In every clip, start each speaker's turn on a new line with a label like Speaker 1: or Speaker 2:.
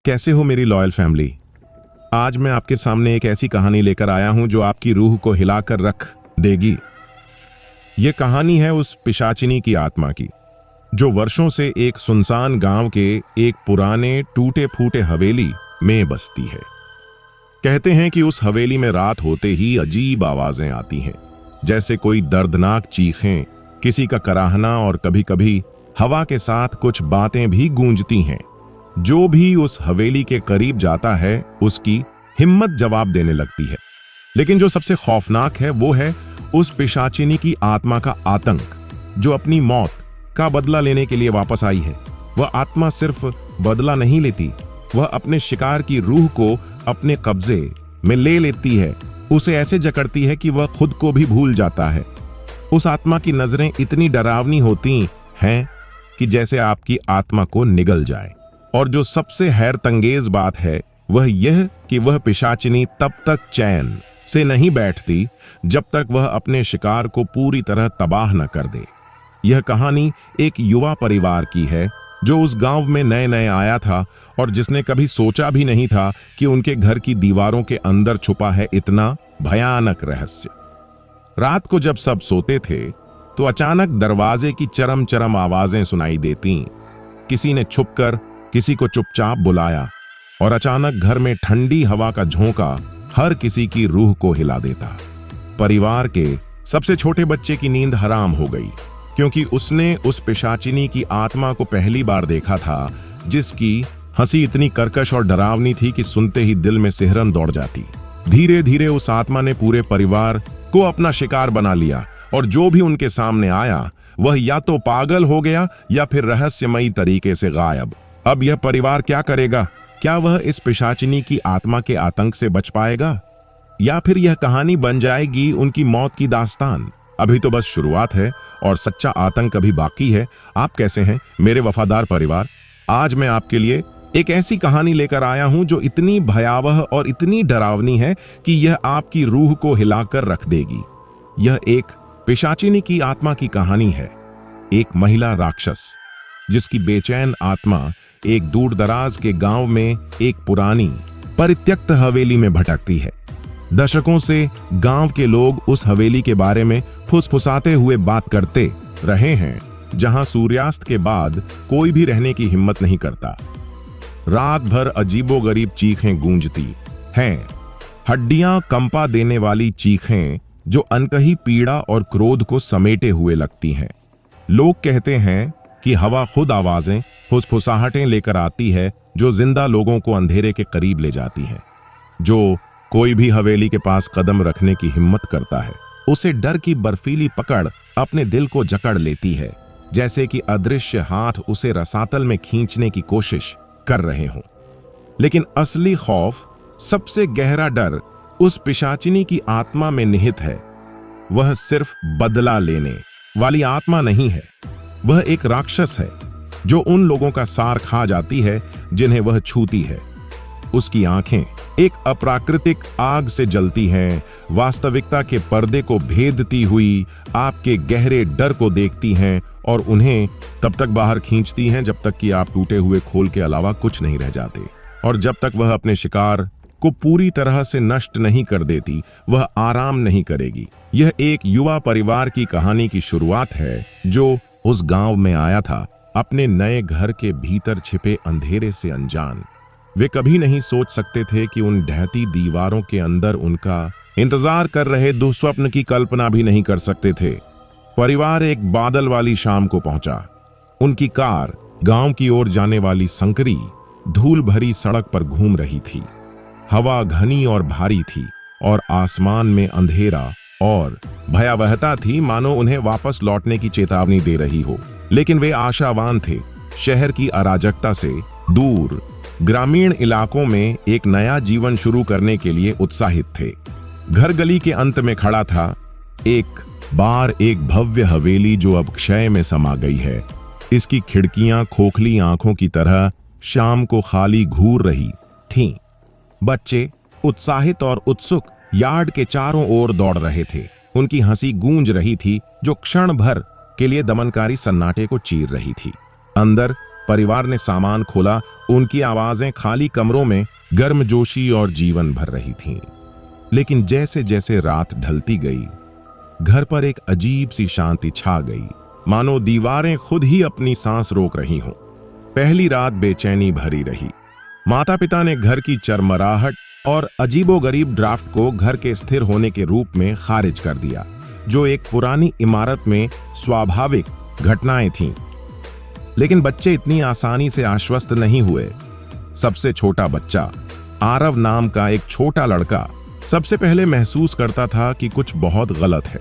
Speaker 1: कैसे हो मेरी लॉयल फैमिली। आज मैं आपके सामने एक ऐसी कहानी लेकर आया हूं जो आपकी रूह को हिलाकर रख देगी। यह कहानी है उस पिशाचिनी की आत्मा की जो वर्षों से एक सुनसान गांव के एक पुराने टूटे फूटे हवेली में बसती है। कहते हैं कि उस हवेली में रात होते ही अजीब आवाजें आती हैं, जैसे कोई दर्दनाक चीखें, किसी का कराहना और कभी कभी हवा के साथ कुछ बातें भी गूंजती हैं। जो भी उस हवेली के करीब जाता है उसकी हिम्मत जवाब देने लगती है। लेकिन जो सबसे खौफनाक है वो है उस पिशाचिनी की आत्मा का आतंक, जो अपनी मौत का बदला लेने के लिए वापस आई है। वह आत्मा सिर्फ बदला नहीं लेती, वह अपने शिकार की रूह को अपने कब्जे में ले लेती है, उसे ऐसे जकड़ती है कि वह खुद को भी भूल जाता है। उस आत्मा की नजरें इतनी डरावनी होती हैं कि जैसे आपकी आत्मा को निगल जाए। और जो सबसे हैरतंगेज बात है वह यह कि वह पिशाचिनी तब तक चैन से नहीं बैठती जब तक वह अपने शिकार को पूरी तरह तबाह न कर दे। यह कहानी एक युवा परिवार की है जो उस गांव में नए नए आया था और जिसने कभी सोचा भी नहीं था कि उनके घर की दीवारों के अंदर छुपा है इतना भयानक रहस्य। रात को जब सब सोते थे तो अचानक दरवाजे की चरम चरम आवाजें सुनाई देती। किसी ने छुपकर किसी को चुपचाप बुलाया और अचानक घर में ठंडी हवा का झोंका हर किसी की रूह को हिला देता। परिवार के सबसे छोटे बच्चे की नींद हराम हो गई क्योंकि उसने उस पिशाचिनी की आत्मा को पहली बार देखा था, जिसकी हंसी इतनी कर्कश और डरावनी थी कि सुनते ही दिल में सिहरन दौड़ जाती। धीरे धीरे उस आत्मा ने पूरे परिवार को अपना शिकार बना लिया और जो भी उनके सामने आया वह या तो पागल हो गया या फिर रहस्यमयी तरीके से गायब। अब यह परिवार क्या करेगा? क्या वह इस पिशाचिनी की आत्मा के आतंक से बच पाएगा या फिर यह कहानी बन जाएगी उनकी मौत की दास्तान? अभी तो बस शुरुआत है और सच्चा आतंक अभी बाकी है। आप कैसे हैं मेरे वफादार परिवार? आज मैं आपके लिए एक ऐसी कहानी लेकर आया हूं जो इतनी भयावह और इतनी डरावनी है कि यह आपकी रूह को हिलाकर रख देगी। यह एक पिशाचिनी की आत्मा की कहानी है। एक महिला राक्षस जिसकी बेचैन आत्मा एक दूर दराज के गांव में एक पुरानी परित्यक्त हवेली में भटकती है। दशकों से गांव के लोग उस हवेली के बारे में फुसफुसाते हुए बात करते रहे हैं, जहां सूर्यास्त के बाद कोई भी रहने की हिम्मत नहीं करता। रात भर अजीबोगरीब चीखें गूंजती हैं, हड्डियां कंपा देने वाली चीखें जो अनकही पीड़ा और क्रोध को समेटे हुए लगती हैं। लोग कहते हैं कि हवा खुद आवाजें, फुसफुसाहटें लेकर आती है जो जिंदा लोगों को अंधेरे के करीब ले जाती हैं। जो कोई भी हवेली के पास कदम रखने की हिम्मत करता है उसे डर की बर्फीली पकड़ अपने दिल को जकड़ लेती है, जैसे कि अदृश्य हाथ उसे रसातल में खींचने की कोशिश कर रहे हों। लेकिन असली खौफ, सबसे गहरा डर उस पिशाचिनी की आत्मा में निहित है। वह सिर्फ बदला लेने वाली आत्मा नहीं है, वह एक राक्षस है जो उन लोगों का सार खा जाती है जिन्हें वह छूती है। उसकी आंखें एक अप्राकृतिक आग से जलती हैं, वास्तविकता के पर्दे को भेदती हुई आपके गहरे डर को देखती हैं और उन्हें तब तक बाहर खींचती हैं जब तक कि आप टूटे हुए खोल के अलावा कुछ नहीं रह जाते। और जब तक वह अपने शिकार को पूरी तरह से नष्ट नहीं कर देती, वह आराम नहीं करेगी। यह एक युवा परिवार की कहानी की शुरुआत है जो उस गांव में आया था, अपने नए घर के भीतर छिपे अंधेरे से अनजान। वे कभी नहीं सोच सकते थे कि उन ढहती दीवारों के अंदर उनका इंतजार कर रहे दुस्वप्न की कल्पना भी नहीं कर सकते थे। परिवार एक बादल वाली शाम को पहुंचा। उनकी कार गांव की ओर जाने वाली संकरी धूल भरी सड़क पर घूम रही थी। हवा घनी और भारी थी और आसमान में अंधेरा और भयावहता थी, मानो उन्हें वापस लौटने की चेतावनी दे रही हो। लेकिन वे आशावान थे। शहर की अराजकता से दूर ग्रामीण इलाकों में एक नया जीवन शुरू करने के लिए उत्साहित थे। घर गली के अंत में खड़ा था एक भव्य हवेली जो अब क्षय में समा गई है। इसकी खिड़कियां खोखली आंखों की तरह शाम को खाली घूर रही थीं। बच्चे उत्साहित और उत्सुक यार्ड के चारों ओर दौड़ रहे थे। उनकी हंसी गूंज रही थी जो क्षण भर के लिए दमनकारी सन्नाटे को चीर रही थी। अंदर परिवार ने सामान खोला। उनकी आवाजें खाली कमरों में गर्मजोशी और जीवन भर रही थीं। लेकिन जैसे जैसे रात ढलती गई, घर पर एक अजीब सी शांति छा गई, मानो दीवारें खुद ही अपनी सांस रोक रही हों। पहली रात बेचैनी भरी रही। माता पिता ने घर की चरमराहट और अजीबोगरीब ड्राफ्ट को घर के स्थिर होने के रूप में खारिज कर दिया, जो एक पुरानी इमारत में स्वाभाविक घटनाएं थीं। लेकिन बच्चे इतनी आसानी से आश्वस्त नहीं हुए। सबसे छोटा बच्चा, आरव नाम का एक छोटा लड़का, सबसे पहले महसूस करता था कि कुछ बहुत गलत है।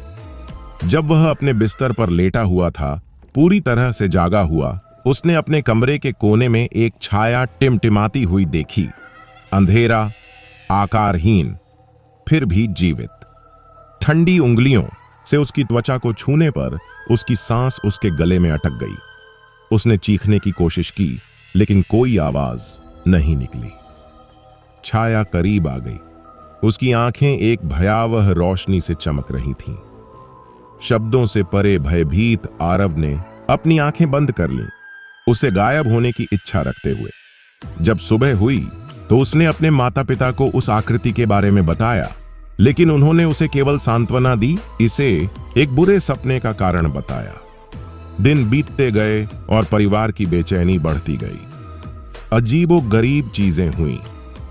Speaker 1: जब वह अपने बिस्तर पर लेटा हुआ था, पूरी तरह से जागा हुआ, उसने अपने कमरे के कोने में एक छाया टिमटिमाती हुई देखी। अंधेरा, आकारहीन, फिर भी जीवित। ठंडी उंगलियों से उसकी त्वचा को छूने पर उसकी सांस उसके गले में अटक गई। उसने चीखने की कोशिश की, लेकिन कोई आवाज नहीं निकली। छाया करीब आ गई। उसकी आंखें एक भयावह रोशनी से चमक रही थीं। शब्दों से परे भयभीत आरव ने अपनी आंखें बंद कर लीं, उसे गायब होने की इच्छा रखते हुए। जब सुबह हुई तो उसने अपने माता पिता को उस आकृति के बारे में बताया, लेकिन उन्होंने उसे केवल सांत्वना दी, इसे एक बुरे सपने का कारण बताया। दिन बीतते गए और परिवार की बेचैनी बढ़ती गई। अजीबोगरीब चीजें हुईं।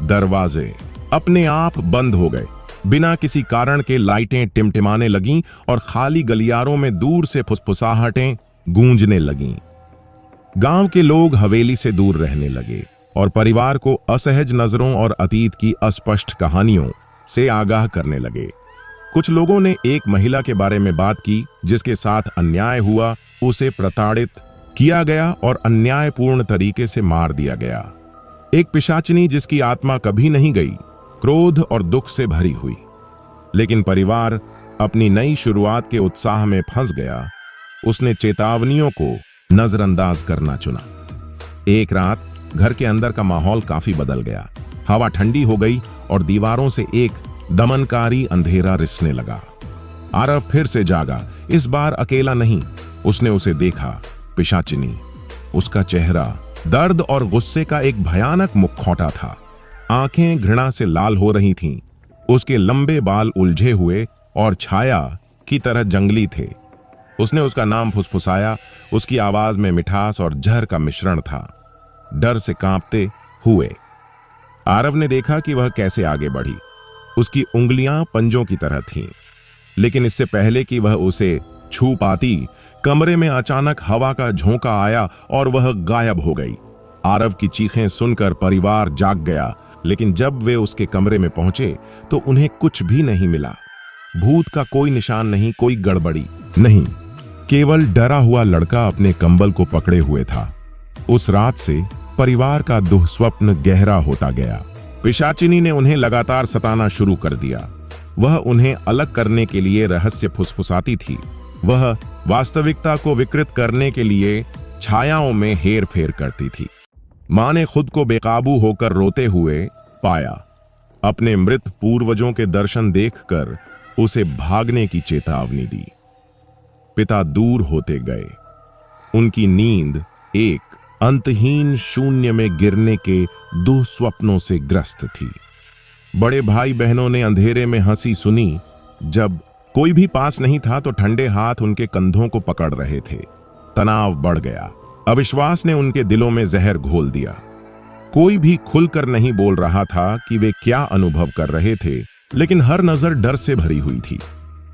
Speaker 1: दरवाजे अपने आप बंद हो गए। बिना किसी कारण के लाइटें टिमटिमाने लगीं और खाली गलियारों में दूर से फुसफुसाहटें गूंजने लगीं। गांव के लोग हवेली से दूर रहने लगे और परिवार को असहज नजरों और अतीत की अस्पष्ट कहानियों से आगाह करने लगे। कुछ लोगों ने एक महिला के बारे में बात की जिसके साथ अन्याय हुआ, उसे प्रताड़ित किया गया और अन्यायपूर्ण तरीके से मार दिया गया। एक पिशाचिनी जिसकी आत्मा कभी नहीं गई, क्रोध और दुख से भरी हुई। लेकिन परिवार अपनी नई शुरुआत के उत्साह में फंस गया। उसने चेतावनियों को नजरअंदाज करना चुना। एक रात घर के अंदर का माहौल काफी बदल गया। हवा ठंडी हो गई और दीवारों से एक दमनकारी अंधेरा रिसने लगा। आरव फिर से जागा, इस बार अकेला नहीं। उसने उसे देखा, पिशाचिनी। उसका चेहरा दर्द और गुस्से का एक भयानक मुखौटा था। आंखें घृणा से लाल हो रही थीं। उसके लंबे बाल उलझे हुए और छाया की तरह जंगली थे। उसने उसका नाम फुसफुसाया। उसकी आवाज में मिठास और जहर का मिश्रण था। डर से कांपते हुए आरव ने देखा कि वह कैसे आगे बढ़ी। उसकी उंगलियां पंजों की तरह थीं, लेकिन इससे पहले कि वह उसे छू पाती, कमरे में अचानक हवा का झोंका आया और वह गायब हो गई। आरव की चीखें सुनकर परिवार जाग गया, लेकिन जब वे उसके कमरे में पहुंचे तो उन्हें कुछ भी नहीं मिला। भूत का कोई निशान नहीं, कोई गड़बड़ी नहीं, केवल डरा हुआ लड़का अपने कंबल को पकड़े हुए था। उस रात से परिवार का दुःस्वप्न गहरा होता गया। पिशाचिनी ने उन्हें लगातार सताना शुरू कर दिया। वह उन्हें अलग करने के लिए रहस्य फुसफुसाती थी। वह वास्तविकता को विकृत करने के लिए छायाओं में हेर फेर करती थी। मां ने खुद को बेकाबू होकर रोते हुए पाया। अपने मृत पूर्वजों के दर्शन देखकर उसे भागने की चेतावनी दी। पिता दूर होते गए। उनकी नींद एक अंतहीन शून्य में गिरने के दुःस्वप्नों से ग्रस्त थी। बड़े भाई बहनों ने अंधेरे में हंसी सुनी। जब कोई भी पास नहीं था तो ठंडे हाथ उनके कंधों को पकड़ रहे थे। तनाव बढ़ गया। अविश्वास ने उनके दिलों में जहर घोल दिया। कोई भी खुलकर नहीं बोल रहा था कि वे क्या अनुभव कर रहे थे, लेकिन हर नजर डर से भरी हुई थी।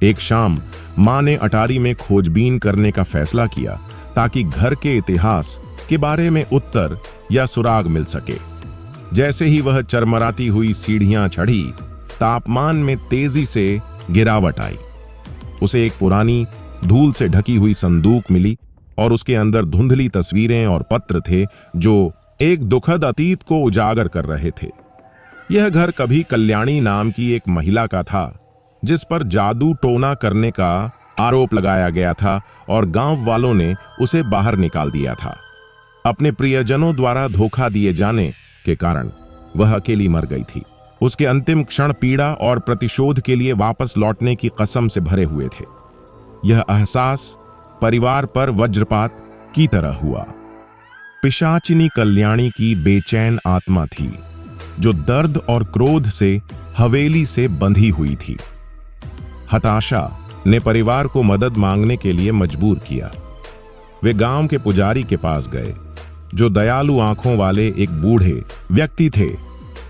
Speaker 1: एक शाम मां ने अटारी में खोजबीन करने का फैसला किया ताकि घर के इतिहास के बारे में उत्तर या सुराग मिल सके। जैसे ही वह चरमराती हुई सीढ़ियां चढ़ी, तापमान में तेजी से गिरावट आई। उसे एक पुरानी धूल से ढकी हुई संदूक मिली और उसके अंदर धुंधली तस्वीरें और पत्र थे जो एक दुखद अतीत को उजागर कर रहे थे। यह घर कभी कल्याणी नाम की एक महिला का था जिस पर जादू टोना करने का आरोप लगाया गया था और गांव वालों ने उसे बाहर निकाल दिया था। अपने प्रियजनों द्वारा धोखा दिए जाने के कारण वह अकेली मर गई थी। उसके अंतिम क्षण पीड़ा और प्रतिशोध के लिए वापस लौटने की कसम से भरे हुए थे। यह एहसास परिवार पर वज्रपात की तरह हुआ। पिशाचिनी कल्याणी की बेचैन आत्मा थी, जो दर्द और क्रोध से हवेली से बंधी हुई थी। हताशा ने परिवार को मदद मांगने के लिए मजबूर किया। वे गांव के पुजारी के पास गए, जो दयालु आंखों वाले एक बूढ़े व्यक्ति थे,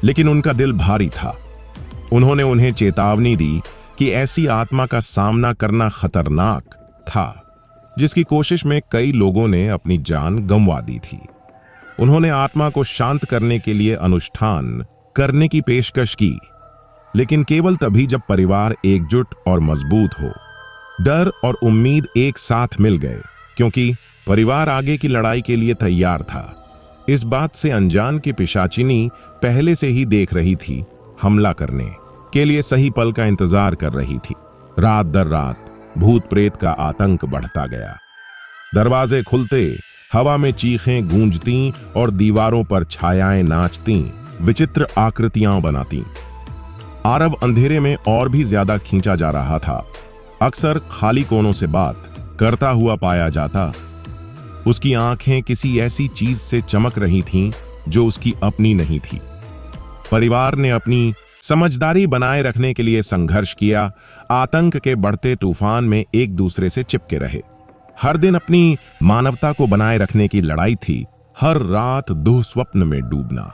Speaker 1: लेकिन उनका दिल भारी था। उन्होंने उन्हें चेतावनी दी कि ऐसी आत्मा का सामना करना खतरनाक था, जिसकी कोशिश में कई लोगों ने अपनी जान गंवा दी थी। उन्होंने आत्मा को शांत करने के लिए अनुष्ठान करने की पेशकश की, लेकिन केवल तभी जब परिवार एकजुट और मजबूत हो। डर और उम्मीद एक साथ मिल गए, क्योंकि परिवार आगे की लड़ाई के लिए तैयार था। इस बात से अनजान कि पिशाचिनी पहले से ही देख रही थी, हमला करने के लिए सही पल का इंतजार कर रही थी। रात दर रात भूत प्रेत का आतंक बढ़ता गया। दरवाजे खुलते, हवा में चीखें गूंजती और दीवारों पर छायाएं नाचती, विचित्र आकृतियां बनाती। आरव अंधेरे में और भी ज्यादा खींचा जा रहा था। अक्सर खाली कोनों से बात करता हुआ पाया जाता। उसकी आंखें किसी ऐसी चीज से चमक रही थीं जो उसकी अपनी नहीं थी। परिवार ने अपनी समझदारी बनाए रखने के लिए संघर्ष किया। आतंक के बढ़ते तूफान में एक दूसरे से चिपके रहे। हर दिन अपनी मानवता को बनाए रखने की लड़ाई थी। हर रात दुःस्वप्न में डूबना।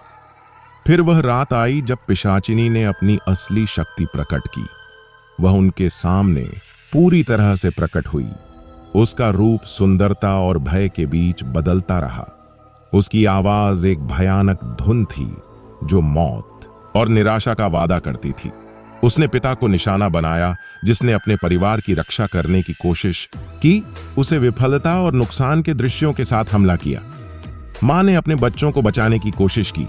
Speaker 1: फिर वह रात आई जब पिशाचिनी ने अपनी असली शक्ति प्रकट की। वह उनके सामने पूरी तरह से प्रकट हुई। उसका रूप सुंदरता और भय के बीच बदलता रहा। उसकी आवाज एक भयानक धुन थी, जो मौत और निराशा का वादा करती थी। उसने पिता को निशाना बनाया, जिसने अपने परिवार की रक्षा करने की कोशिश की। उसे विफलता और नुकसान के दृश्यों के साथ हमला किया। मां ने अपने बच्चों को बचाने की कोशिश की,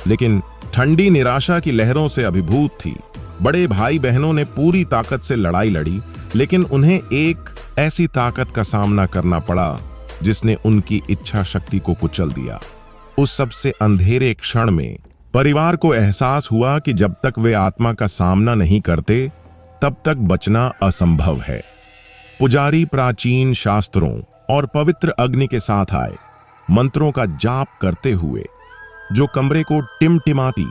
Speaker 1: लेकिन ठंडी निराशा की लहरों से अभिभूत थी। बड़े भाई बहनों ने पूरी ताकत से लड़ाई लड़ी, लेकिन उन्हें एक ऐसी ताकत का सामना करना पड़ा जिसने उनकी इच्छा शक्ति को कुचल दिया। उस सबसे अंधेरे क्षण में परिवार को एहसास हुआ कि जब तक वे आत्मा का सामना नहीं करते, तब तक बचना असंभव है। पुजारी प्राचीन शास्त्रों और पवित्र अग्नि के साथ आए, मंत्रों का जाप करते हुए, जो कमरे को टिमटिमाती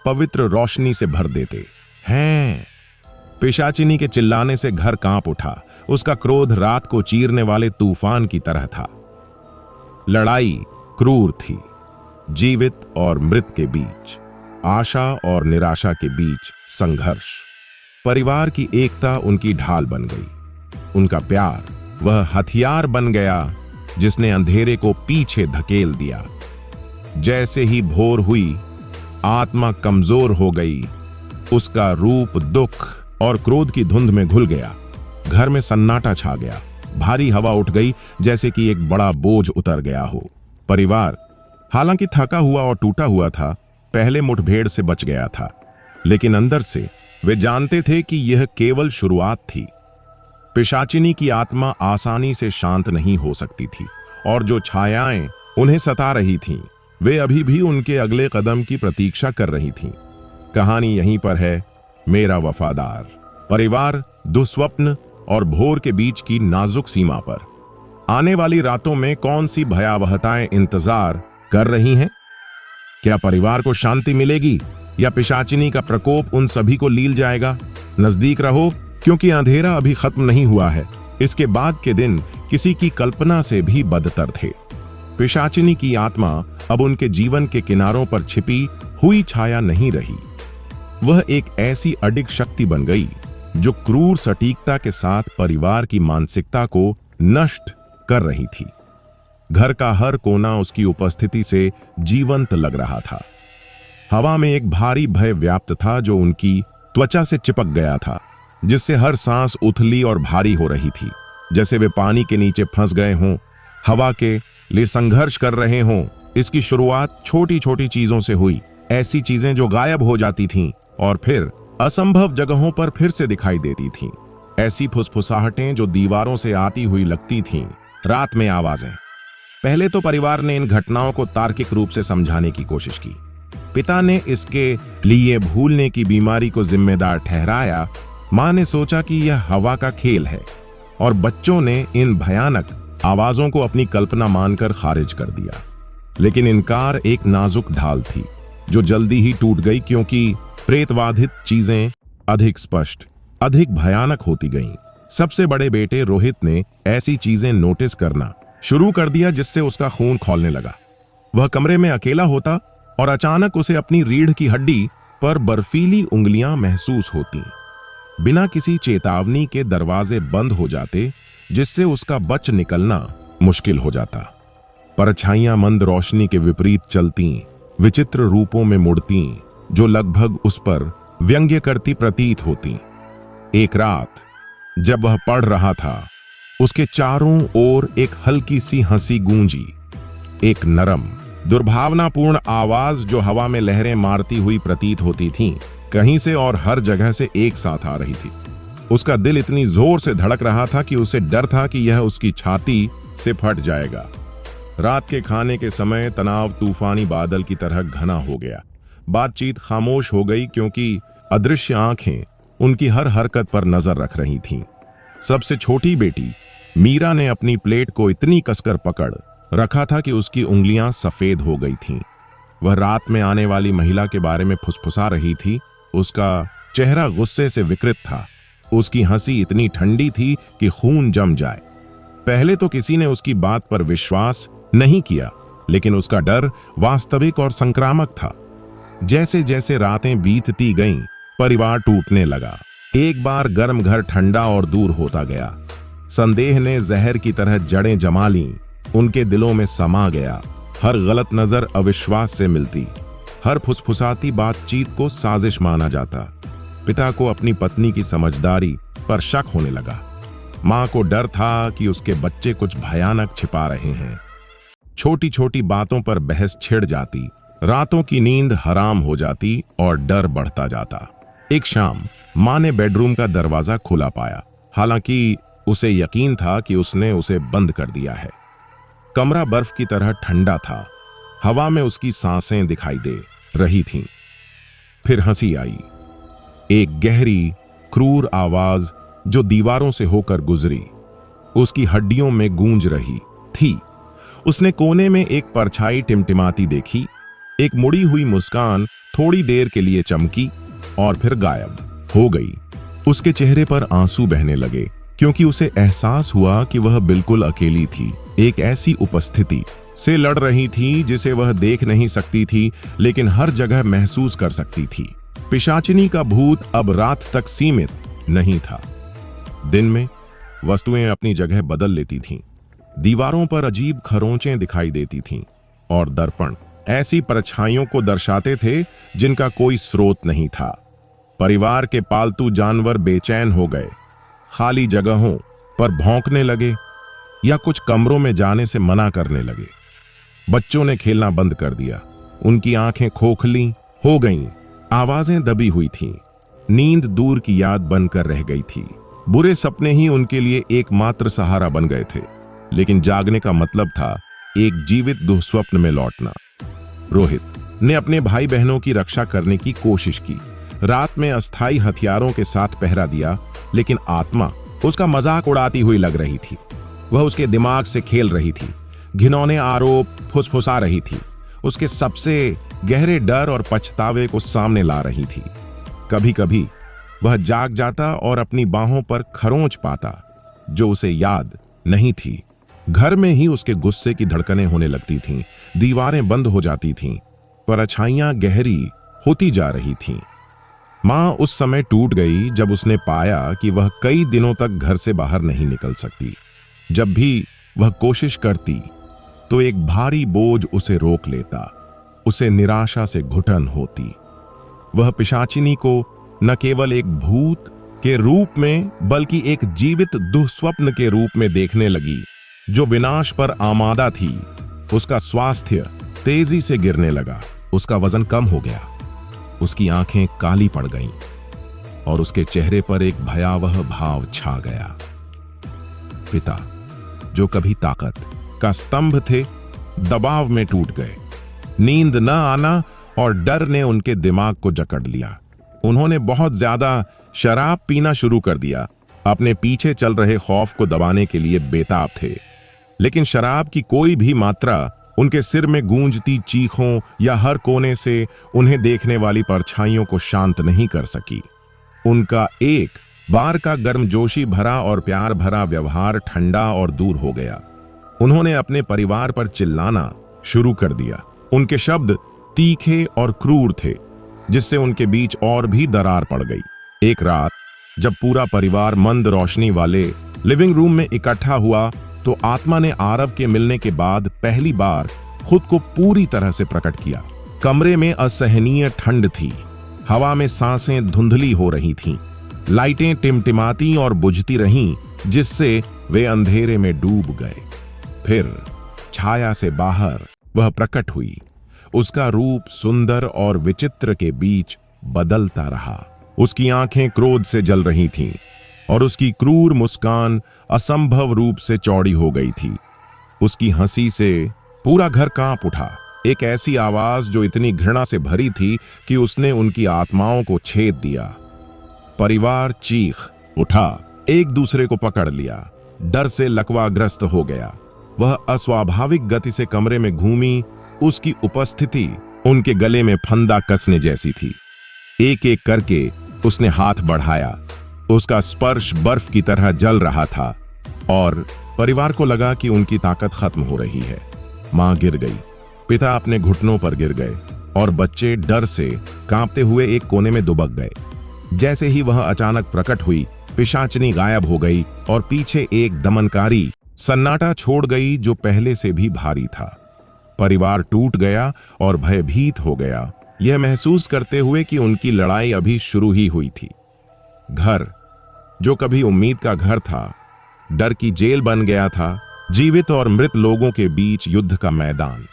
Speaker 1: पवित्र रोशनी से भर देते हैं। पिशाचिनी के चिल्लाने से घर कांप उठा। उसका क्रोध रात को चीरने वाले तूफान की तरह था। लड़ाई क्रूर थी, जीवित और मृत के बीच, आशा और निराशा के बीच संघर्ष। परिवार की एकता उनकी ढाल बन गई। उनका प्यार वह हथियार बन गया जिसने अंधेरे को पीछे धकेल दिया। जैसे ही भोर हुई, आत्मा कमजोर हो गई। उसका रूप दुख और क्रोध की धुंध में घुल गया। घर में सन्नाटा छा गया। भारी हवा उठ गई, जैसे कि एक बड़ा बोझ उतर गया हो। परिवार हालांकि थका हुआ और टूटा हुआ था, पहले मुठभेड़ से बच गया था, लेकिन अंदर से वे जानते थे कि यह केवल शुरुआत थी। पिशाचिनी की आत्मा आसानी से शांत नहीं हो सकती थी, और जो छायाएं उन्हें सता रही थीं, वे अभी भी उनके अगले कदम की प्रतीक्षा कर रही थीं। कहानी यहीं पर है। मेरा वफादार परिवार दुःस्वप्न और भोर के बीच की नाजुक सीमा पर। आने वाली रातों में कौन सी भयावहताएं इंतजार कर रही हैं? क्या परिवार को शांति मिलेगी या पिशाचिनी का प्रकोप उन सभी को लील जाएगा? नजदीक रहो, क्योंकि अंधेरा अभी खत्म नहीं हुआ है। इसके बाद के दिन किसी की कल्पना से भी बदतर थे। पिशाचिनी की आत्मा अब उनके जीवन के किनारों पर छिपी हुई छाया नहीं रही। वह एक ऐसी अडिग शक्ति बन गई जो क्रूर सटीकता के साथ परिवार की मानसिकता को नष्ट कर रही थी। घर का हर कोना उसकी उपस्थिति से जीवंत लग रहा था। हवा में एक भारी भय व्याप्त था जो उनकी त्वचा से चिपक गया था, जिससे हर सांस उथली और भारी हो रही थी, जैसे वे पानी के नीचे फंस गए हों, हवा के लिए संघर्ष कर रहे हों। इसकी शुरुआत छोटी छोटी चीजों से हुई, ऐसी चीजें जो गायब हो जाती थीं और फिर असंभव जगहों पर फिर से दिखाई देती थीं। ऐसी फुसफुसाहटें जो दीवारों से आती हुई लगती थीं, रात में आवाजें। पहले तो परिवार ने इन घटनाओं को तार्किक रूप से समझाने की कोशिश की। पिता ने इसके लिए भूलने की बीमारी को जिम्मेदार ठहराया। मां ने सोचा कि यह हवा का खेल है, और बच्चों ने इन भयानक आवाजों को अपनी कल्पना मानकर खारिज कर दिया। लेकिन इनकार एक नाजुक ढाल थी जो जल्दी ही टूट गई, क्योंकि प्रेतवाधित चीजें अधिक स्पष्ट, अधिक भयानक होती गईं। सबसे बड़े बेटे रोहित ने ऐसी चीजें नोटिस करना शुरू कर दिया जिससे उसका खून खौलने लगा। वह कमरे में अकेला होता और अचानक उसे अपनी रीढ़ की हड्डी पर बर्फीली उंगलियां महसूस होती। बिना किसी चेतावनी के दरवाजे बंद हो जाते, जिससे उसका बच निकलना मुश्किल हो जाता। परछाइयां मंद रोशनी के विपरीत चलती, विचित्र रूपों में मुड़ती, जो लगभग उस पर व्यंग्य करती प्रतीत होती। एक रात जब वह पढ़ रहा था, उसके चारों ओर एक हल्की सी हंसी गूंजी। एक नरम, दुर्भावनापूर्ण आवाज जो हवा में लहरें मारती हुई प्रतीत होती थी, कहीं से और हर जगह से एक साथ आ रही थी। उसका दिल इतनी जोर से धड़क रहा था कि उसे डर था कि यह उसकी छाती से फट जाएगा। रात के खाने के समय तनाव तूफानी बादल की तरह घना हो गया। बातचीत खामोश हो गई, क्योंकि अदृश्य आंखें उनकी हर हरकत पर नजर रख रही थीं। सबसे छोटी बेटी मीरा ने अपनी प्लेट को इतनी कसकर पकड़ रखा था कि उसकी उंगलियां सफेद हो गई थीं। वह रात में आने वाली महिला के बारे में फुसफुसा रही थी। उसका चेहरा गुस्से से विकृत था। उसकी हंसी इतनी ठंडी थी कि खून जम जाए। पहले तो किसी ने उसकी बात पर विश्वास नहीं किया, लेकिन उसका डर वास्तविक और संक्रामक था। जैसे जैसे रातें बीतती गईं, परिवार टूटने लगा। एक बार गर्म घर ठंडा और दूर होता गया। संदेह ने जहर की तरह जड़ें जमा लीं, उनके दिलों में समा गया। हर गलत नजर अविश्वास से मिलती, हर फुसफुसाती बातचीत को साजिश माना जाता। पिता को अपनी पत्नी की समझदारी पर शक होने लगा। मां को डर था कि उसके बच्चे कुछ भयानक छिपा रहे हैं। छोटी छोटी बातों पर बहस छिड़ जाती, रातों की नींद हराम हो जाती और डर बढ़ता जाता। एक शाम मां ने बेडरूम का दरवाजा खुला पाया, हालांकि उसे यकीन था कि उसने उसे बंद कर दिया है। कमरा बर्फ की तरह ठंडा था। हवा में उसकी सांसें दिखाई दे रही थीं। फिर हंसी आई, एक गहरी, क्रूर आवाज जो दीवारों से होकर गुजरी, उसकी हड्डियों में गूंज रही थी। उसने कोने में एक परछाई टिमटिमाती देखी। एक मुड़ी हुई मुस्कान थोड़ी देर के लिए चमकी और फिर गायब हो गई। उसके चेहरे पर आंसू बहने लगे, क्योंकि उसे एहसास हुआ कि वह बिल्कुल अकेली थी। एक ऐसी उपस्थिति से लड़ रही थी जिसे वह देख नहीं सकती थी, लेकिन हर जगह महसूस कर सकती थी। पिशाचिनी का भूत अब रात तक सीमित नहीं था। दिन में वस्तुएं अपनी जगह बदल लेती थीं। दीवारों पर अजीब खरोंचें दिखाई देती थीं और दर्पण ऐसी परछाइयों को दर्शाते थे जिनका कोई स्रोत नहीं था। परिवार के पालतू जानवर बेचैन हो गए, खाली जगहों पर भौंकने लगे या कुछ कमरों में जाने से मना करने लगे। बच्चों ने खेलना बंद कर दिया, उनकी आंखें खोखली हो गईं, आवाजें दबी हुई थीं। नींद दूर की याद बनकर रह गई थी। बुरे सपने ही उनके लिए एकमात्र सहारा बन गए थे, लेकिन जागने का मतलब था एक जीवित दुःस्वप्न में लौटना। रोहित ने अपने भाई बहनों की रक्षा करने की कोशिश की। रात में अस्थायी हथियारों के साथ पहरा दिया, लेकिन आत्मा उसका मजाक उड़ाती हुई लग रही थी। वह उसके दिमाग से खेल रही थी, घिनौने आरोप फुसफुसा रही थी, उसके सबसे गहरे डर और पछतावे को सामने ला रही थी। कभी कभी वह जाग जाता और अपनी बाहों पर खरोंच पाता जो उसे याद नहीं थी। घर में ही उसके गुस्से की धड़कनें होने लगती थीं, दीवारें बंद हो जाती थीं, परछाइयां गहरी होती जा रही थीं। मां उस समय टूट गई जब उसने पाया कि वह कई दिनों तक घर से बाहर नहीं निकल सकती। जब भी वह कोशिश करती तो एक भारी बोझ उसे रोक लेता। उसे निराशा से घुटन होती। वह पिशाचिनी को न केवल एक भूत के रूप में बल्कि एक जीवित दुःस्वप्न के रूप में देखने लगी जो विनाश पर आमादा थी। उसका स्वास्थ्य तेजी से गिरने लगा, उसका वजन कम हो गया, उसकी आंखें काली पड़ गईं और उसके चेहरे पर एक भयावह भाव छा गया। पिता, जो कभी ताकत का स्तंभ थे, दबाव में टूट गए। नींद न आना और डर ने उनके दिमाग को जकड़ लिया। उन्होंने बहुत ज्यादा शराब पीना शुरू कर दिया। अपने पीछे चल रहे खौफ को दबाने के लिए बेताब थे, लेकिन शराब की कोई भी मात्रा उनके सिर में गूंजती चीखों या हर कोने से उन्हें देखने वाली परछाइयों को शांत नहीं कर सकी। उनका एक बार का गर्मजोशी भरा और प्यार भरा व्यवहार ठंडा और दूर हो गया। उन्होंने अपने परिवार पर चिल्लाना शुरू कर दिया। उनके शब्द तीखे और क्रूर थे, जिससे उनके बीच और भी दरार पड़ गई। एक रात जब पूरा परिवार मंद रोशनी वाले लिविंग रूम में इकट्ठा हुआ, तो आत्मा ने आरव के मिलने के बाद पहली बार खुद को पूरी तरह से प्रकट किया। कमरे में असहनीय ठंड थी, हवा में सांसें धुंधली हो रही थीं, लाइटें टिमटिमाती और बुझती रहीं, जिससे वे अंधेरे में डूब गए। फिर छाया से बाहर वह प्रकट हुई। उसका रूप सुंदर और विचित्र के बीच बदलता रहा। उसकी आंखें क्रोध से जल रही थीं और उसकी क्रूर मुस्कान असंभव रूप से चौड़ी हो गई थी। उसकी हंसी से पूरा घर कांप उठा। एक ऐसी आवाज जो इतनी घृणा से भरी थी कि उसने उनकी आत्माओं को छेद दिया। परिवार चीख उठा, एक दूसरे को पकड़ लिया, डर से लकवाग्रस्त हो गया। वह अस्वाभाविक गति से कमरे में घूमी। उसकी उपस्थिति उनके गले में फंदा कसने जैसी थी। एक एक करके उसने हाथ बढ़ाया। उसका स्पर्श बर्फ की तरह जल रहा था और परिवार को लगा कि उनकी ताकत खत्म हो रही है। मां गिर गई, पिता अपने घुटनों पर गिर गए और बच्चे डर से कांपते हुए एक कोने में दुबक गए। जैसे ही वह अचानक प्रकट हुई, पिशाचिनी गायब हो गई और पीछे एक दमनकारी सन्नाटा छोड़ गई जो पहले से भी भारी था। परिवार टूट गया और भयभीत हो गया, यह महसूस करते हुए कि उनकी लड़ाई अभी शुरू ही हुई थी। घर जो कभी उम्मीद का घर था, डर की जेल बन गया था। जीवित और मृत लोगों के बीच युद्ध का मैदान।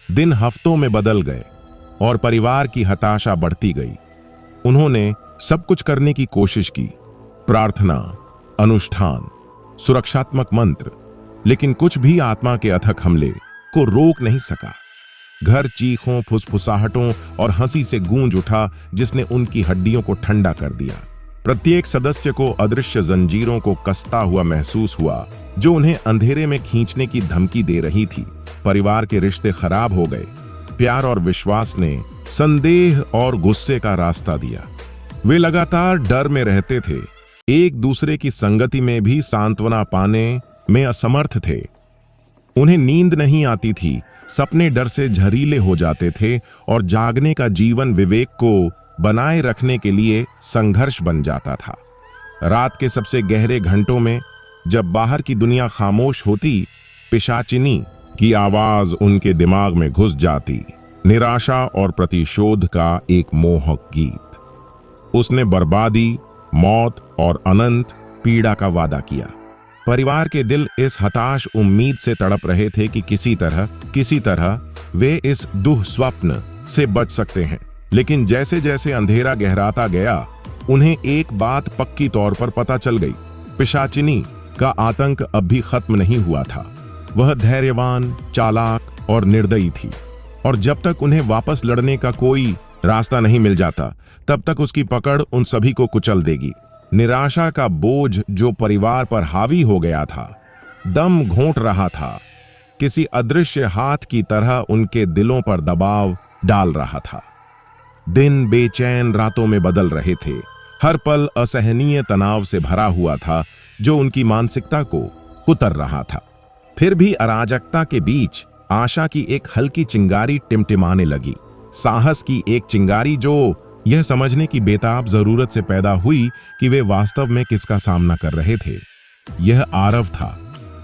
Speaker 1: दिन हफ्तों में बदल गए और परिवार की हताशा बढ़ती गई। उन्होंने सब कुछ करने की कोशिश की, प्रार्थना, अनुष्ठान, सुरक्षात्मक मंत्र, लेकिन कुछ भी आत्मा के अथक हमले को रोक नहीं सका। घर चीखों, फुसफुसाहटों और हंसी से गूंज उठा, जिसने उनकी हड्डियों को ठंडा कर दिया। प्रत्येक सदस्य को अदृश्य जंजीरों को कसता हुआ महसूस हुआ, जो उन्हें अंधेरे में खींचने की धमकी दे रही थी। परिवार के रिश्ते खराब हो गए। प्यार और विश्वास ने संदेह और गुस्से का रास्ता दिया। वे लगातार डर में रहते थे, एक दूसरे की संगति में भी सांत्वना पाने में असमर्थ थे। उन्हें नींद नहीं आती थी, सपने डर से झरीले हो जाते थे और जागने का जीवन विवेक को बनाए रखने के लिए संघर्ष बन जाता था। रात के सबसे गहरे घंटों में जब बाहर की दुनिया खामोश होती, पिशाचिनी की आवाज उनके दिमाग में घुस जाती, निराशा और प्रतिशोध का एक मोहक गीत। उसने बर्बादी, मौत और अनंत पीड़ा का वादा किया। परिवार के दिल इस हताश उम्मीद से तड़प रहे थे कि किसी तरह वे इस दुःस्वप्न से बच सकते हैं। लेकिन जैसे जैसे अंधेरा गहराता गया, उन्हें एक बात पक्की तौर पर पता चल गई, पिशाचिनी का आतंक अब भी खत्म नहीं हुआ था। वह धैर्यवान, चालाक और निर्दयी थी, और जब तक उन्हें वापस लड़ने का कोई रास्ता नहीं मिल जाता, तब तक उसकी पकड़ उन सभी को कुचल देगी। निराशा का बोझ जो परिवार पर हावी हो गया था, दम घोंट रहा था, किसी अदृश्य हाथ की तरह उनके दिलों पर दबाव डाल रहा था। दिन बेचैन रातों में बदल रहे थे। हर पल असहनीय तनाव से भरा हुआ था, जो उनकी मानसिकता को कुतर रहा था। फिर भी अराजकता के बीच आशा की एक हल्की चिंगारी टिमटिमाने लगी। साहस की एक चिंगारी जो यह समझने की बेताब जरूरत से पैदा हुई कि वे वास्तव में किसका सामना कर रहे थे। यह आरव था,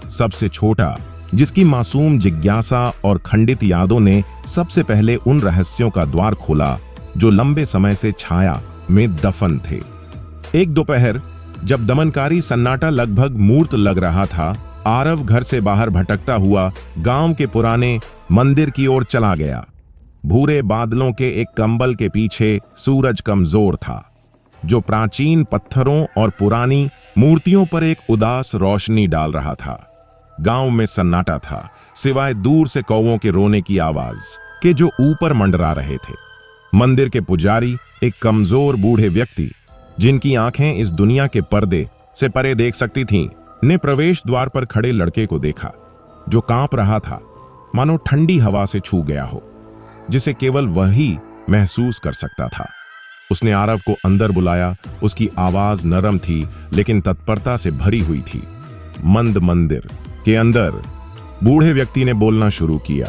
Speaker 1: सबसे छोटा, जिसकी मासूम जिज्ञासा और खंडित यादों ने सबसे पहले उन रहस्यों का द्वार खोला जो लंबे समय से छाया में दफन थे। एक दोपहर जब दमनकारी सन्नाटा लगभग मूर्त लग रहा था, आरव घर से बाहर भटकता हुआ गांव के पुराने मंदिर की ओर चला गया। भूरे बादलों के एक कंबल के पीछे सूरज कमजोर था, जो प्राचीन पत्थरों और पुरानी मूर्तियों पर एक उदास रोशनी डाल रहा था। गांव में सन्नाटा था, सिवाय दूर से कौवों के रोने की आवाज के जो ऊपर मंडरा रहे थे। मंदिर के पुजारी, एक कमजोर बूढ़े व्यक्ति जिनकी आंखें इस दुनिया के पर्दे से परे देख सकती थीं, ने प्रवेश द्वार पर खड़े लड़के को देखा, जो कांप रहा था। मानो ठंडी हवा से छू गया हो, जिसे केवल वही महसूस कर सकता था। उसने आरव को अंदर बुलाया। उसकी आवाज नरम थी लेकिन तत्परता से भरी हुई थी। मंद मंदिर के अंदर बूढ़े व्यक्ति ने बोलना शुरू किया,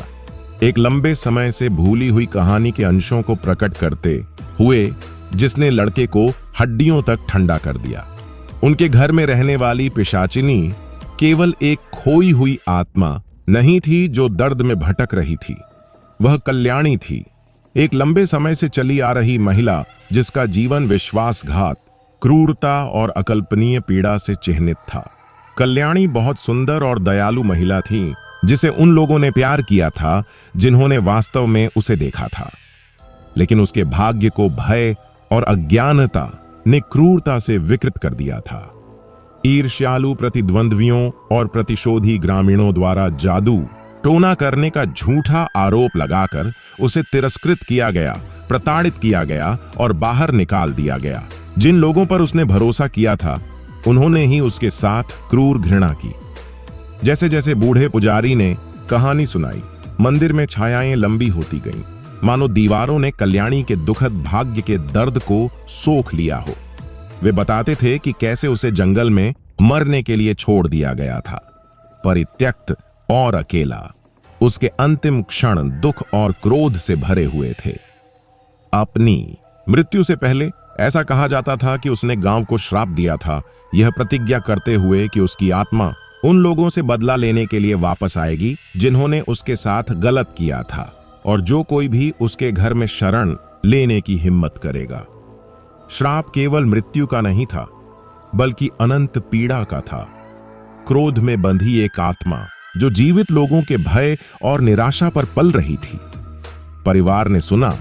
Speaker 1: एक लंबे समय से भूली हुई कहानी के अंशों को प्रकट करते हुए, जिसने लड़के को हड्डियों तक ठंडा कर दिया। उनके घर में रहने वाली पिशाचिनी केवल एक खोई हुई आत्मा नहीं थी जो दर्द में भटक रही थी। वह कल्याणी थी, एक लंबे समय से चली आ रही महिला जिसका जीवन विश्वासघात, क्रूरता और अकल्पनीय पीड़ा से चिह्नित था। कल्याणी बहुत सुंदर और दयालु महिला थी जिसे उन लोगों ने प्यार किया था जिन्होंने वास्तव में उसे देखा था। लेकिन उसके भाग्य को भय और अज्ञानता ने क्रूरता से विकृत कर दिया था। ईर्ष्यालु प्रतिद्वंद्वियों और प्रतिशोधी ग्रामीणों द्वारा जादू टोना करने का झूठा आरोप लगाकर उसे तिरस्कृत किया गया, प्रताड़ित किया गया और बाहर निकाल दिया गया। जिन लोगों पर उसने भरोसा किया था उन्होंने ही उसके साथ क्रूर घृणा की। जैसे जैसे बूढ़े पुजारी ने कहानी सुनाई, मंदिर में छायाएं लंबी होती गईं, मानो दीवारों ने कल्याणी के दुखद भाग्य के दर्द को सोख लिया हो। वे बताते थे कि कैसे उसे जंगल में मरने के लिए छोड़ दिया गया था, परित्यक्त और अकेला। उसके अंतिम क्षण दुख और क्रोध से भरे हुए थे। अपनी मृत्यु से पहले ऐसा कहा जाता था कि उसने गांव को श्राप दिया था, यह प्रतिज्ञा करते हुए कि उसकी आत्मा उन लोगों से बदला लेने के लिए वापस आएगी जिन्होंने उसके साथ गलत किया था, और जो कोई भी उसके घर में शरण लेने की हिम्मत करेगा। श्राप केवल मृत्यु का नहीं था, बल्कि अनंत पीड़ा का था। क्रोध में बंधी एक आत्मा जो जीवित लोगों के भय और निराशा पर पल रही थी। परिवार ने सुना,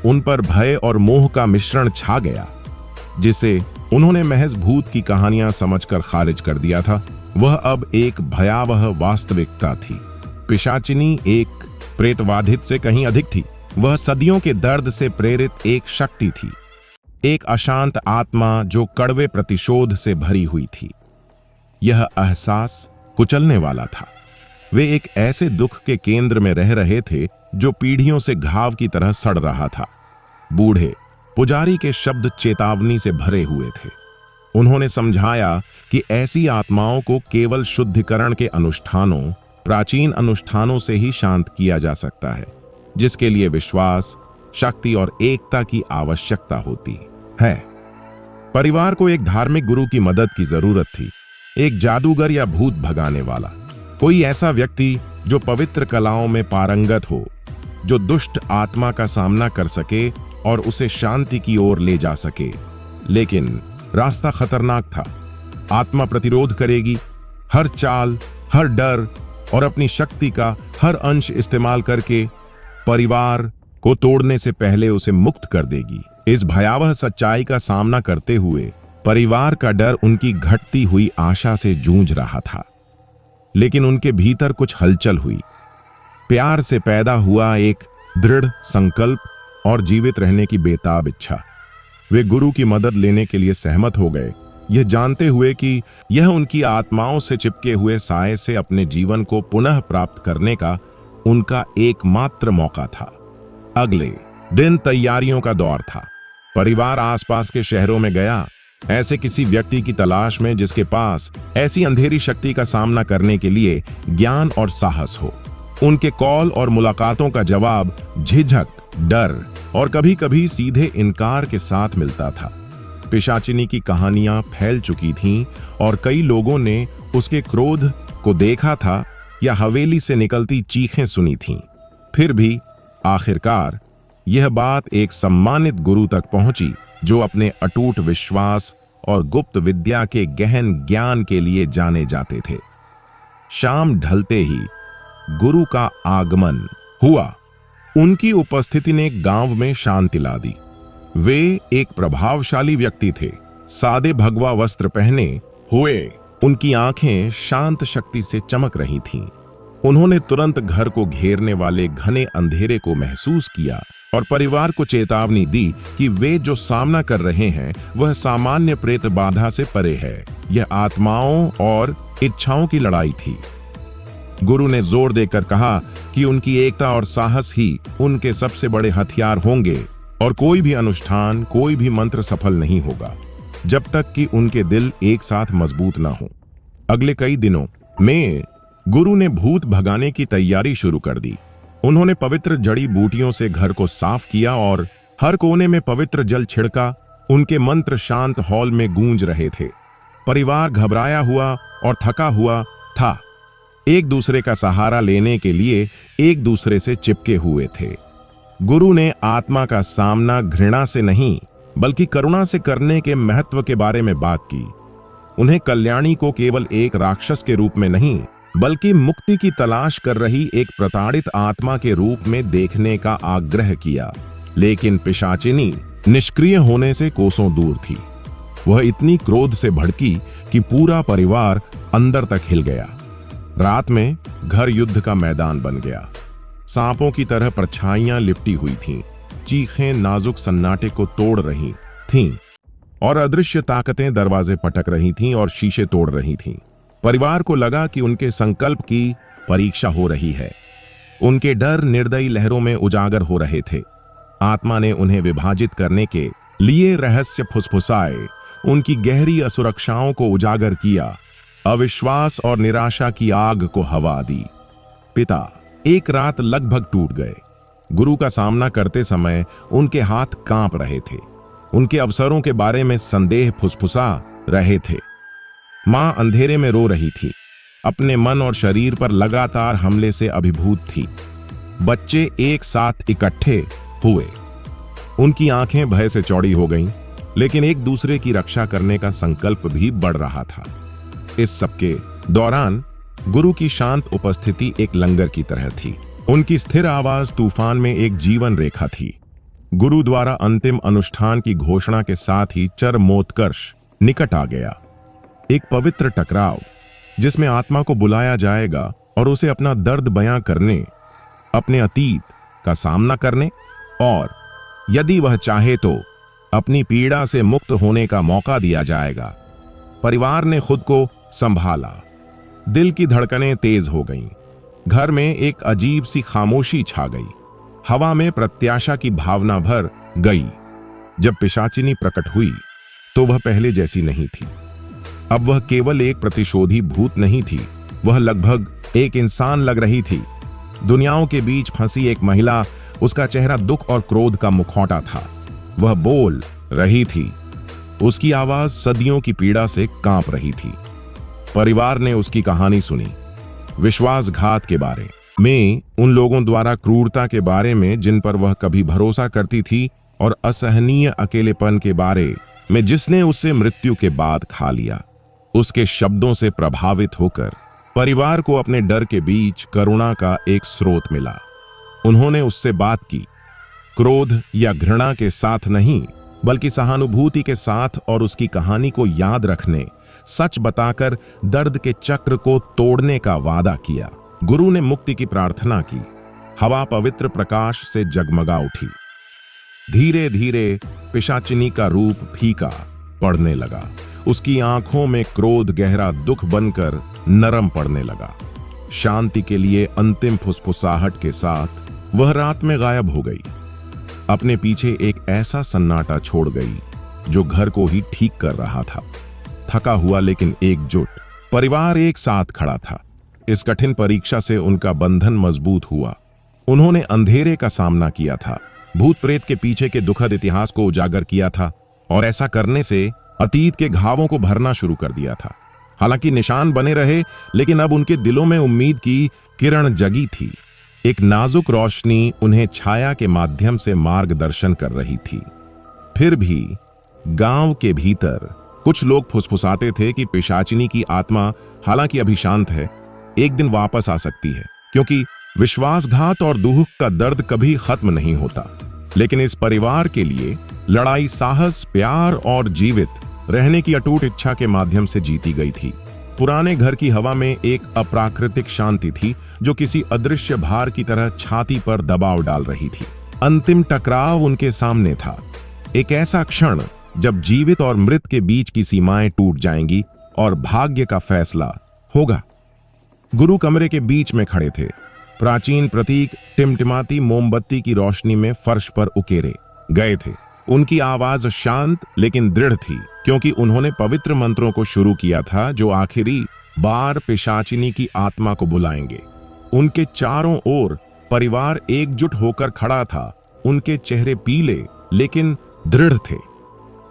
Speaker 1: उन पर भय और मोह का मिश्रण छा गया, जिसे उन्होंने महज भूत की कहानियां समझकर खारिज कर दिया था। वह अब एक भयावह वास्तविकता थी। पिशाचिनी एक प्रेतवाधित से कहीं अधिक थी। वह सदियों के दर्द से प्रेरित एक शक्ति थी, एक अशांत आत्मा जो कड़वे प्रतिशोध से भरी हुई थी। यह एहसास कुचलने वाला था। वे एक ऐसे दुख के केंद्र में रह रहे थे जो पीढ़ियों से घाव की तरह सड़ रहा था। बूढ़े पुजारी के शब्द चेतावनी से भरे हुए थे। उन्होंने समझाया कि ऐसी आत्माओं को केवल शुद्धिकरण के अनुष्ठानों, प्राचीन अनुष्ठानों से ही शांत किया जा सकता है, जिसके लिए विश्वास, शक्ति और एकता की आवश्यकता होती है। परिवार को एक धार्मिक गुरु की मदद की जरूरत थी, एक जादूगर या भूत भगाने वाला, कोई ऐसा व्यक्ति जो पवित्र कलाओं में पारंगत हो, जो दुष्ट आत्मा का सामना कर सके और उसे शांति की ओर ले जा सके। लेकिन रास्ता खतरनाक था। आत्मा प्रतिरोध करेगी, हर चाल, हर डर और अपनी शक्ति का हर अंश इस्तेमाल करके परिवार को तोड़ने से पहले उसे मुक्त कर देगी। इस भयावह सच्चाई का सामना करते हुए परिवार का डर उनकी घटती हुई आशा से जूझ रहा था। लेकिन उनके भीतर कुछ हलचल हुई। प्यार से पैदा हुआ एक दृढ़ संकल्प और जीवित रहने की बेताब इच्छा। वे गुरु की मदद लेने के लिए सहमत हो गए, यह जानते हुए कि यह उनकी आत्माओं से चिपके हुए साए से अपने जीवन को पुनः प्राप्त करने का उनका एकमात्र मौका था। अगले दिन तैयारियों का दौर था। परिवार आसपास के शहरों में गया, ऐसे किसी व्यक्ति की तलाश में जिसके पास ऐसी अंधेरी शक्ति का सामना करने के लिए ज्ञान और साहस हो। उनके कॉल और मुलाकातों का जवाब झिझक, डर और कभी-कभी सीधे इनकार के साथ मिलता था। पिशाचिनी की कहानियां फैल चुकी थीं और कई लोगों ने उसके क्रोध को देखा था या हवेली से निकलती चीखें सुनी थीं। फिर भी आखिरकार यह बात एक सम्मानित गुरु तक पहुंची जो अपने अटूट विश्वास और गुप्त विद्या के गहन ज्ञान के लिए जाने जाते थे। शाम ढलते ही गुरु का आगमन हुआ। उनकी उपस्थिति ने गांव में शांति ला दी। वे एक प्रभावशाली व्यक्ति थे, सादे भगवा वस्त्र पहने हुए उनकी आंखें शांत शक्ति से चमक रही थीं। उन्होंने तुरंत घर को घेरने वाले घने अंधेरे को महसूस किया और परिवार को चेतावनी दी कि वे जो सामना कर रहे हैं वह सामान्य प्रेत बाधा से परे है। यह आत्माओं और इच्छाओं की लड़ाई थी। गुरु ने जोर देकर कहा कि उनकी एकता और साहस ही उनके सबसे बड़े हथियार होंगे और कोई भी अनुष्ठान, कोई भी मंत्र सफल नहीं होगा जब तक कि उनके दिल एक साथ मजबूत ना हो। अगले कई दिनों में गुरु ने भूत भगाने की तैयारी शुरू कर दी। उन्होंने पवित्र जड़ी बूटियों से घर को साफ किया और हर कोने में पवित्र जल छिड़का। उनके मंत्र शांत हॉल में गूंज रहे थे। परिवार घबराया हुआ और थका हुआ था, एक दूसरे का सहारा लेने के लिए एक दूसरे से चिपके हुए थे। गुरु ने आत्मा का सामना घृणा से नहीं बल्कि करुणा से करने के महत्व के बारे में बात की। उन्हें कल्याणी को केवल एक राक्षस के रूप में नहीं बल्कि मुक्ति की तलाश कर रही एक प्रताड़ित आत्मा के रूप में देखने का आग्रह किया। लेकिन पिशाचिनी निष्क्रिय होने से कोसों दूर थी। वह इतनी क्रोध से भड़की कि पूरा परिवार अंदर तक हिल गया। रात में घर युद्ध का मैदान बन गया। सांपों की तरह परछाइयां लिपटी हुई थीं, चीखें नाजुक सन्नाटे को तोड़ रही थीं और अदृश्य ताकतें दरवाजे पटक रही थीं और शीशे तोड़ रही थीं। परिवार को लगा कि उनके संकल्प की परीक्षा हो रही है। उनके डर निर्दयी लहरों में उजागर हो रहे थे। आत्मा ने उन्हें विभाजित करने के लिए रहस्य फुसफुसाए, उनकी गहरी असुरक्षाओं को उजागर किया, अविश्वास और निराशा की आग को हवा दी। पिता एक रात लगभग टूट गए। गुरु का सामना करते समय उनके हाथ कांप रहे थे। उनके अवसरों के बारे में संदेह फुसफुसा रहे थे। मां अंधेरे में रो रही थी, अपने मन और शरीर पर लगातार हमले से अभिभूत थी। बच्चे एक साथ इकट्ठे हुए। उनकी आंखें भय से चौड़ी हो गईं, लेकिन एक दूसरे की रक्षा करने का संकल्प भी बढ़ रहा था। इस सबके दौरान गुरु की शांत उपस्थिति एक लंगर की तरह थी। उनकी स्थिर आवाज तूफान में एक जीवन रेखा थी। गुरु द्वारा अंतिम अनुष्ठान की घोषणा के साथ ही चरमोत्कर्ष निकट आ गया। एक पवित्र टकराव जिसमें आत्मा को बुलाया जाएगा और उसे अपना दर्द बयां करने, अपने अतीत का सामना करने और यदि वह चाहे तो अपनी पीड़ा से मुक्त होने का मौका दिया जाएगा। परिवार ने खुद को संभाला। दिल की धड़कनें तेज हो गईं। घर में एक अजीब सी खामोशी छा गई। हवा में प्रत्याशा की भावना भर गई। जब पिशाचिनी प्रकट हुई तो वह पहले जैसी नहीं थी। अब वह केवल एक प्रतिशोधी भूत नहीं थी, वह लगभग एक इंसान लग रही थी। दुनियाओं के बीच फंसी एक महिला, उसका चेहरा दुख और क्रोध का मुखौटा था। वह बोल रही थी, उसकी आवाज सदियों की पीड़ा से कांप रही थी। परिवार ने उसकी कहानी सुनी, विश्वासघात के बारे में, उन लोगों द्वारा क्रूरता के बारे में जिन पर वह कभी भरोसा करती थी और असहनीय अकेलेपन के बारे में जिसने उससे मृत्यु के बाद खा लिया। उसके शब्दों से प्रभावित होकर परिवार को अपने डर के बीच करुणा का एक स्रोत मिला। उन्होंने उससे बात की, क्रोध या घृणा के साथ नहीं बल्कि सहानुभूति के साथ, और उसकी कहानी को याद रखने, सच बताकर दर्द के चक्र को तोड़ने का वादा किया। गुरु ने मुक्ति की प्रार्थना की। हवा पवित्र प्रकाश से जगमगा उठी। धीरे धीरे पिशाचिनी का रूप फीका पड़ने लगा। उसकी आंखों में क्रोध गहरा दुख बनकर नरम पड़ने लगा। शांति के लिए अंतिम फुसफुसाहट के साथ वह रात में गायब हो गई। अपने पीछे एक ऐसा सन्नाटा छोड़ गई जो घर को ही ठीक कर रहा था। थका हुआ लेकिन एकजुट परिवार एक साथ खड़ा था। इस कठिन परीक्षा से उनका बंधन मजबूत हुआ। उन्होंने अंधेरे का सामना किया था, भूत प्रेत के पीछे के दुखद इतिहास को उजागर किया था और ऐसा करने से अतीत के घावों को भरना शुरू कर दिया था। हालांकि निशान बने रहे, लेकिन अब उनके दिलों में उम्मीद की किरण जगी थी। एक नाजुक रोशनी उन्हें छाया के माध्यम से मार्गदर्शन कर रही थी। फिर भी गांव के भीतर कुछ लोग फुसफुसाते थे कि पिशाचिनी की आत्मा हालांकि अभी शांत है, एक दिन वापस आ सकती है, क्योंकि विश्वासघात और दुख का दर्द कभी खत्म नहीं होता। लेकिन इस परिवार के लिए लड़ाई साहस, प्यार और जीवित रहने की अटूट इच्छा के माध्यम से जीती गई थी। पुराने घर की हवा में एक अप्राकृतिक शांति थी जो किसी अदृश्य भार की तरह छाती पर दबाव डाल रही थी। अंतिम टकराव उनके सामने था, एक ऐसा क्षण जब जीवित और मृत के बीच की सीमाएं टूट जाएंगी और भाग्य का फैसला होगा। गुरु कमरे के बीच में खड़े थे। प्राचीन प्रतीक टिमटिमाती मोमबत्ती की रोशनी में फर्श पर उकेरे गए थे। उनकी आवाज शांत लेकिन दृढ़ थी, क्योंकि उन्होंने पवित्र मंत्रों को शुरू किया था जो आखिरी बार पिशाचिनी की आत्मा को बुलाएंगे। उनके चारों ओर परिवार एकजुट होकर खड़ा था। उनके चेहरे पीले लेकिन दृढ़ थे,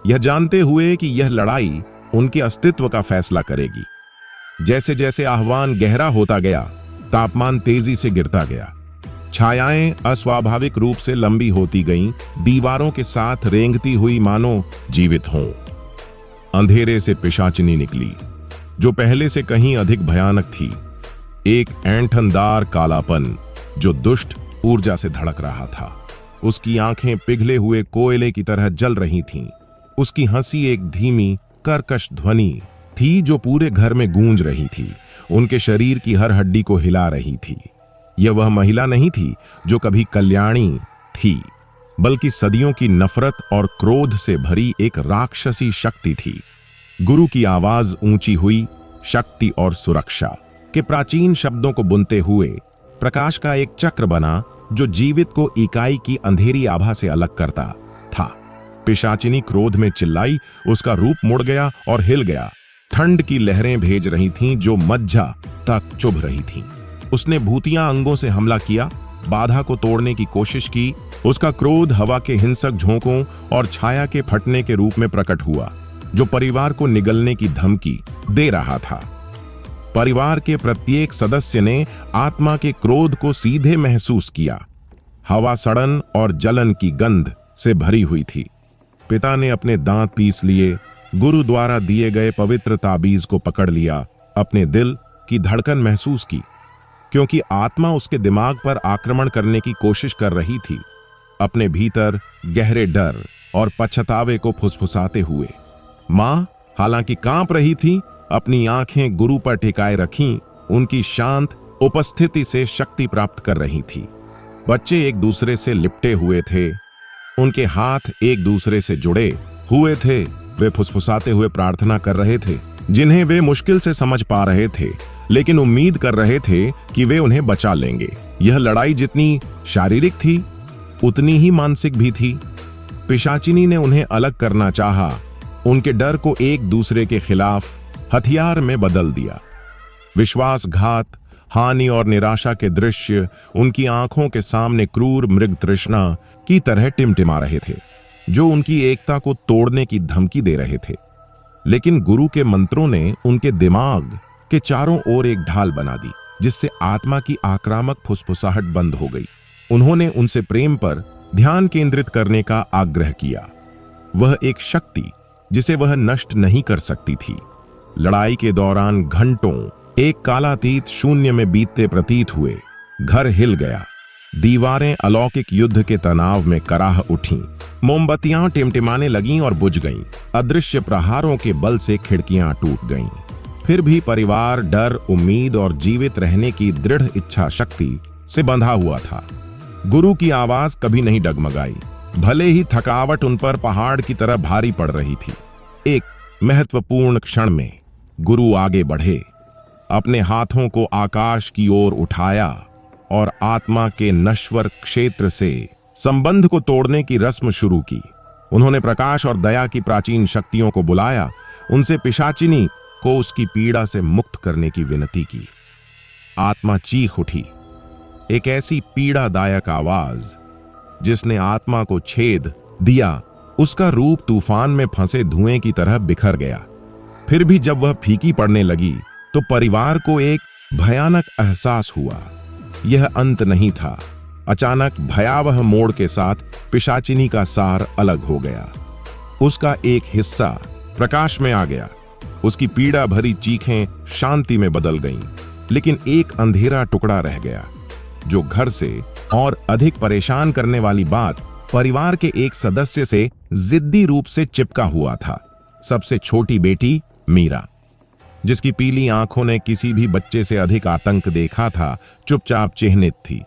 Speaker 1: यह जानते हुए कि यह लड़ाई उनके अस्तित्व का फैसला करेगी। जैसे जैसे आह्वान गहरा होता गया, तापमान तेजी से गिरता गया। छायाएं अस्वाभाविक रूप से लंबी होती गईं, दीवारों के साथ रेंगती हुई मानो जीवित हों। अंधेरे से पिशाचिनी निकली, जो पहले से कहीं अधिक भयानक थी। एक ऐंठनदार कालापन जो दुष्ट ऊर्जा से धड़क रहा था। उसकी आंखें पिघले हुए कोयले की तरह जल रही थीं। उसकी हंसी एक धीमी कर्कश ध्वनि थी जो पूरे घर में गूंज रही थी, उनके शरीर की हर हड्डी को हिला रही थी। यह वह महिला नहीं थी जो कभी कल्याणी थी, बल्कि सदियों की नफरत और क्रोध से भरी एक राक्षसी शक्ति थी। गुरु की आवाज ऊंची हुई, शक्ति और सुरक्षा के प्राचीन शब्दों को बुनते हुए प्रकाश का एक चक्र बना जो जीवित को इकाई की अंधेरी आभा से अलग करता था। पिशाचिनी क्रोध में चिल्लाई, उसका रूप मुड़ गया और हिल गया। ठंड की लहरें भेज रही थीं जो मज्जा तक चुभ रही थीं। उसने भूतिया अंगों से हमला किया, बाधा को तोड़ने की कोशिश की। उसका क्रोध हवा के हिंसक झोंकों और छाया के फटने के रूप में प्रकट हुआ, जो परिवार को निगलने की धमकी दे रहा था। परिवार के प्रत्येक सदस्य ने आत्मा के क्रोध को सीधे महसूस किया। हवा सड़न और जलन की गंध से भरी हुई थी। पिता ने अपने दांत पीस लिए, गुरु द्वारा दिए गए पवित्र ताबीज को पकड़ लिया, अपने दिल की धड़कन महसूस की, क्योंकि आत्मा उसके दिमाग पर आक्रमण करने की कोशिश कर रही थी। अपने भीतर गहरे डर और पछतावे को फुसफुसाते हुए मां, हालांकि कांप रही थी, अपनी आंखें गुरु पर टिकाए रखीं। उनकी शांत उपस्थिति से शक्ति प्राप्त कर रही थी। बच्चे एक दूसरे से लिपटे हुए थे, उनके हाथ एक दूसरे से जुड़े हुए थे। वे फुसफुसाते हुए प्रार्थना कर रहे थे, जिन्हें वे मुश्किल से समझ पा रहे थे, लेकिन उम्मीद कर रहे थे कि वे उन्हें बचा लेंगे। यह लड़ाई जितनी शारीरिक थी, उतनी ही मानसिक भी थी। पिशाचिनी ने उन्हें अलग करना चाहा, उनके डर को एक दूसरे के खिलाफ हथियार में बदल दिया। विश्वासघात, हानि और निराशा के दृश्य उनकी आंखों के सामने क्रूर मृग तृष्णा की तरह टिमटिमा रहे थे, जो उनकी एकता को तोड़ने की धमकी दे रहे थे। लेकिन गुरु के मंत्रों ने उनके दिमाग के चारों ओर एक ढाल बना दी, जिससे आत्मा की आक्रामक फुसफुसाहट बंद हो गई। उन्होंने उनसे प्रेम पर ध्यान केंद्रित करने का आग्रह किया। वह एक शक्ति जिसे वह नष्ट नहीं कर सकती थी। लड़ाई के दौरान घंटों एक कालातीत शून्य में बीतते प्रतीत हुए। घर हिल गया, दीवारें अलौकिक युद्ध के तनाव में कराह उठीं। मोमबत्तियां टिमटिमाने लगीं और बुझ गईं। अदृश्य प्रहारों के बल से खिड़कियां टूट गईं। फिर भी परिवार डर, उम्मीद और जीवित रहने की दृढ़ इच्छा शक्ति से बंधा हुआ था। गुरु की आवाज कभी नहीं डगमगाई, भले ही थकावट उन पर पहाड़ की तरह भारी पड़ रही थी। एक महत्वपूर्ण क्षण में गुरु आगे बढ़े, अपने हाथों को आकाश की ओर उठाया और आत्मा के नश्वर क्षेत्र से संबंध को तोड़ने की रस्म शुरू की। उन्होंने प्रकाश और दया की प्राचीन शक्तियों को बुलाया, उनसे पिशाचिनी को उसकी पीड़ा से मुक्त करने की विनती की। आत्मा चीख उठी, एक ऐसी पीड़ादायक आवाज जिसने आत्मा को छेद दिया। उसका रूप तूफान में फंसे धुएं की तरह बिखर गया। फिर भी जब वह फीकी पड़ने लगी तो परिवार को एक भयानक एहसास हुआ। यह अंत नहीं था। अचानक भयावह मोड़ के साथ पिशाचिनी का सार अलग हो गया। उसका एक हिस्सा प्रकाश में आ गया। उसकी पीड़ा भरी चीखें शांति में बदल गईं, लेकिन एक अंधेरा टुकड़ा रह गया। जो घर से और अधिक परेशान करने वाली बात परिवार के एक सदस्य से जिद्दी रूप से चिपका हुआ था। सबसे छोटी बेटी मीरा, जिसकी पीली आंखों ने किसी भी बच्चे से अधिक आतंक देखा था, चुपचाप चिह्नित थी।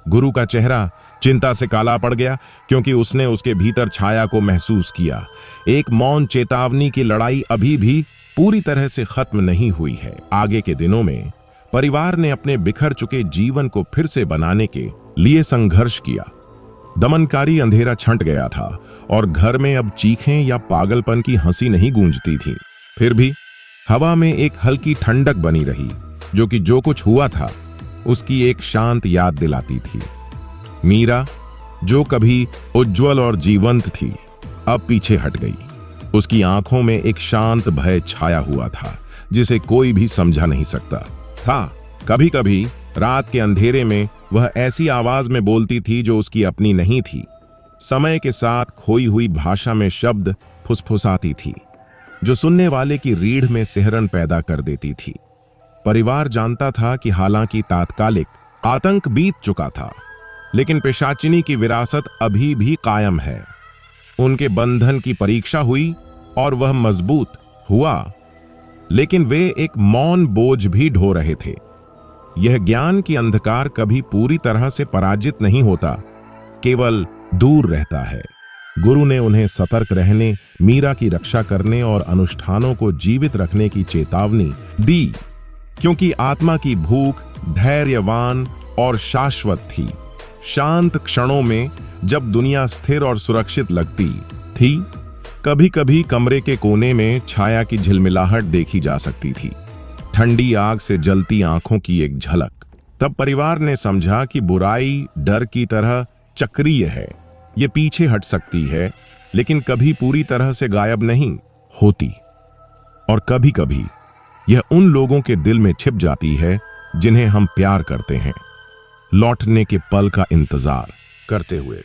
Speaker 1: गुरु का चेहरा चिंता से काला पड़ गया, क्योंकि उसने उसके भीतर छाया को महसूस किया। एक मौन चेतावनी की लड़ाई अभी भी पूरी तरह से खत्म नहीं हुई है। आगे के दिनों में परिवार ने अपने बिखर चुके जीवन को फिर से बनाने के लिए संघर्ष किया। दमनकारी अंधेरा छंट गया था और घर में अब चीखें या पागलपन की हंसी नहीं गूंजती थी। फिर भी हवा में एक हल्की ठंडक बनी रही, जो कि जो कुछ हुआ था उसकी एक शांत याद दिलाती थी। मीरा, जो कभी उज्जवल और जीवंत थी, अब पीछे हट गई। उसकी आंखों में एक शांत भय छाया हुआ था, जिसे कोई भी समझा नहीं सकता था। कभी कभी रात के अंधेरे में वह ऐसी आवाज में बोलती थी जो उसकी अपनी नहीं थी। समय के साथ खोई हुई भाषा में शब्द फुसफुसाती थी, जो सुनने वाले की रीढ़ में सिहरन पैदा कर देती थी। परिवार जानता था कि हालांकि तात्कालिक आतंक बीत चुका था, लेकिन पिशाचिनी की विरासत अभी भी कायम है। उनके बंधन की परीक्षा हुई और वह मजबूत हुआ, लेकिन वे एक मौन बोझ भी ढो रहे थे। यह ज्ञान कि अंधकार कभी पूरी तरह से पराजित नहीं होता, केवल दूर रहता है। गुरु ने उन्हें सतर्क रहने, मीरा की रक्षा करने और अनुष्ठानों को जीवित रखने की चेतावनी दी, क्योंकि आत्मा की भूख धैर्यवान और शाश्वत थी। शांत क्षणों में जब दुनिया स्थिर और सुरक्षित लगती थी, कभी कभी कमरे के कोने में छाया की झिलमिलाहट देखी जा सकती थी, ठंडी आग से जलती आंखों की एक झलक। तब परिवार ने समझा कि बुराई डर की तरह चक्रीय है। ये पीछे हट सकती है, लेकिन कभी पूरी तरह से गायब नहीं होती। और कभी कभी यह उन लोगों के दिल में छिप जाती है जिन्हें हम प्यार करते हैं, लौटने के पल का इंतजार करते हुए।